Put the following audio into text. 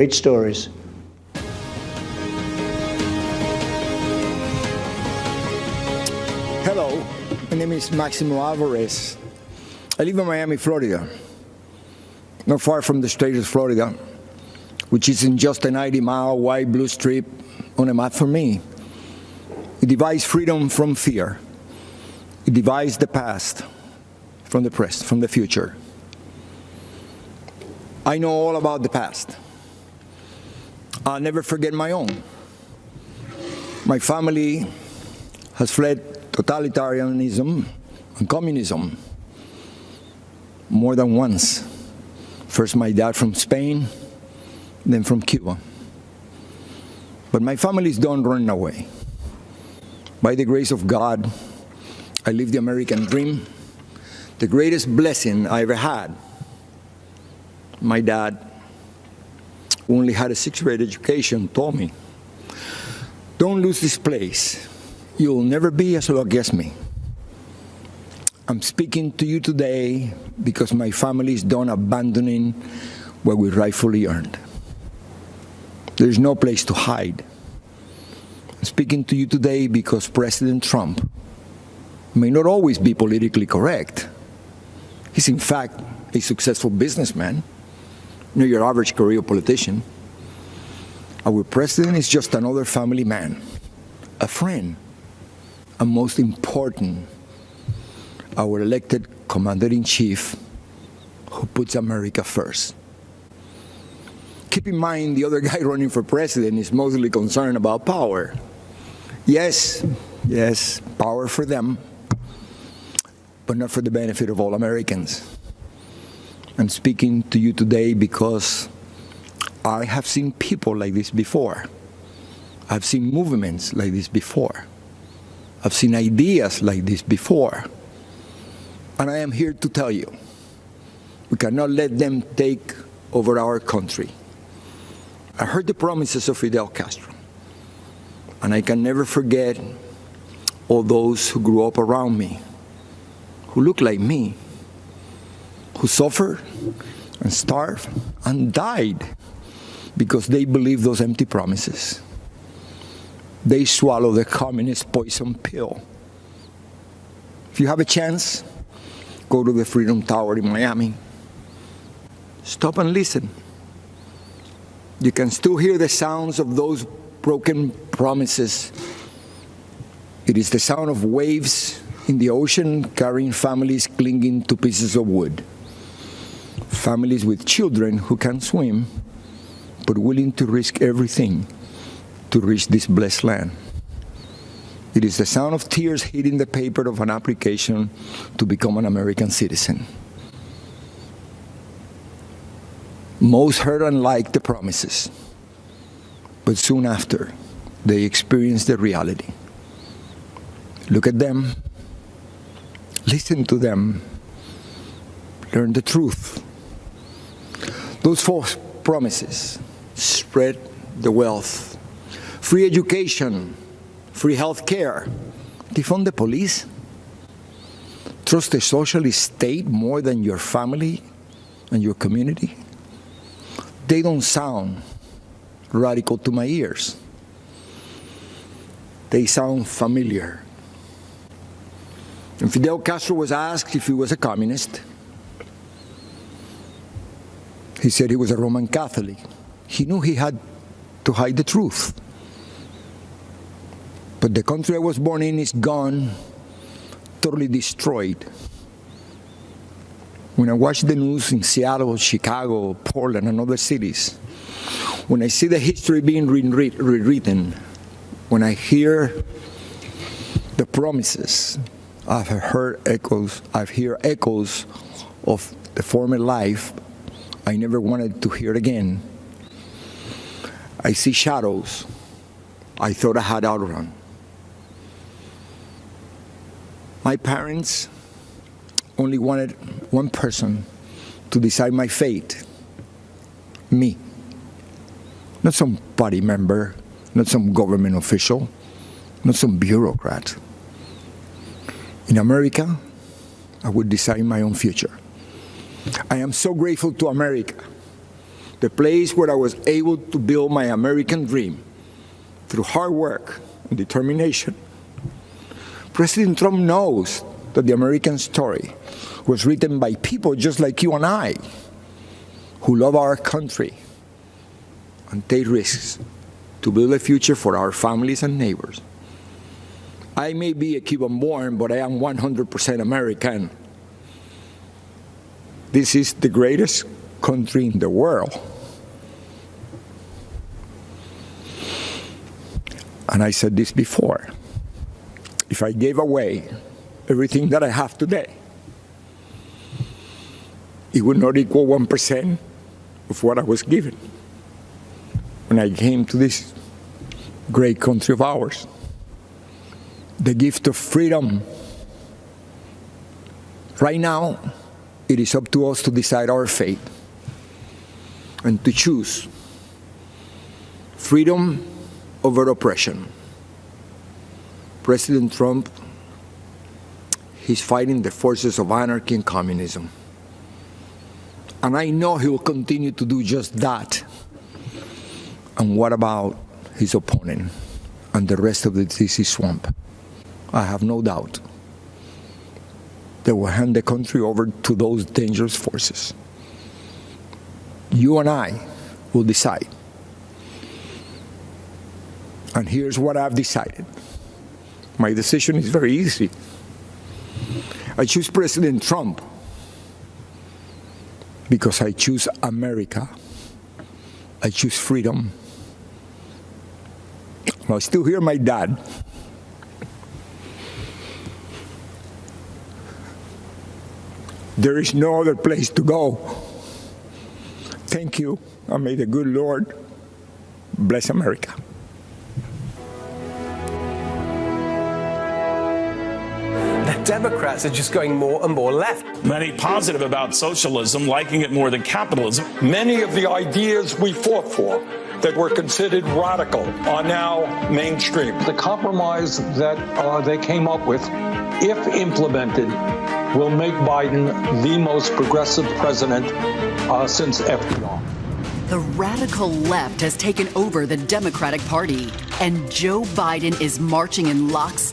Great stories. Hello, my name is Maximo Alvarez. I live in Miami, Florida, not far from the state of Florida, which isn't just a 90-mile wide blue strip on a map for me. It divides freedom from fear. It divides the past from the present, from the future. I know all about the past. I'll never forget my own. My family has fled totalitarianism and communism more than once. First my dad from Spain, then from Cuba. But my families don't run away. By the grace of God, I live the American dream, the greatest blessing I ever had. My dad, who only had a sixth-grade education, told me, "Don't lose this place. You'll never be as lucky as me." I'm speaking to you today because my family is done abandoning what we rightfully earned. There's no place to hide. I'm speaking to you today because President Trump may not always be politically correct. He's in fact a successful businessman, not your average career politician. Our president is just another family man, a friend, and most important, our elected commander-in-chief who puts America first. Keep in mind, the other guy running for president is mostly concerned about power. Yes, power for them, but not for the benefit of all Americans. I'm speaking to you today because I have seen people like this before. I've seen movements like this before. I've seen ideas like this before. And I am here to tell you, we cannot let them take over our country. I heard the promises of Fidel Castro, and I can never forget all those who grew up around me, who look like me, who suffered and starved and died because they believed those empty promises. They swallowed the communist poison pill. If you have a chance, go to the Freedom Tower in Miami. Stop and listen. You can still hear the sounds of those broken promises. It is the sound of waves in the ocean carrying families clinging to pieces of wood. Families with children who can't swim, but willing to risk everything to reach this blessed land. It is the sound of tears hitting the paper of an application to become an American citizen. Most heard and liked the promises, but soon after, they experienced the reality. Look at them, listen to them, learn the truth. Those false promises: spread the wealth, free education, free health care, defund the police, trust the socialist state more than your family and your community. They don't sound radical to my ears. They sound familiar. When Fidel Castro was asked if he was a communist, he said he was a Roman Catholic. He knew he had to hide the truth. But the country I was born in is gone, totally destroyed. When I watch the news in Seattle, Chicago, Portland, and other cities, when I see the history being rewritten, when I hear the promises, I've heard echoes of the former life I never wanted to hear again. I see shadows I thought I had outrun. My parents only wanted one person to decide my fate: me. Not some party member, not some government official, not some bureaucrat. In America, I would decide my own future. I am so grateful to America the place where I was able to build my American dream through hard work and determination. President Trump knows that the American story was written by people just like you and I, who love our country and take risks to build a future for our families and neighbors. I may be a Cuban born, but I am 100% American. This is the greatest country in the world. And I said this before, if I gave away everything that I have today, it would not equal 1% of what I was given when I came to this great country of ours. The gift of freedom. Right now, it is up to us to decide our fate and to choose freedom over oppression. President Trump, he's fighting the forces of anarchy and communism. And I know he will continue to do just that. And what about his opponent and the rest of the DC swamp? I have no doubt they will hand the country over to those dangerous forces. You and I will decide. And here's what I've decided. My decision is very easy. I choose President Trump because I choose America. I choose freedom. I still hear my dad. There is no other place to go. Thank you, and may the good Lord bless America. The Democrats are just going more and more left. Many positive about socialism, liking it more than capitalism. Many of the ideas we fought for that were considered radical are now mainstream. The compromise that they came up with, if implemented, will make Biden the most progressive president since FDR. The radical left has taken over the Democratic Party, and Joe Biden is marching in lockstep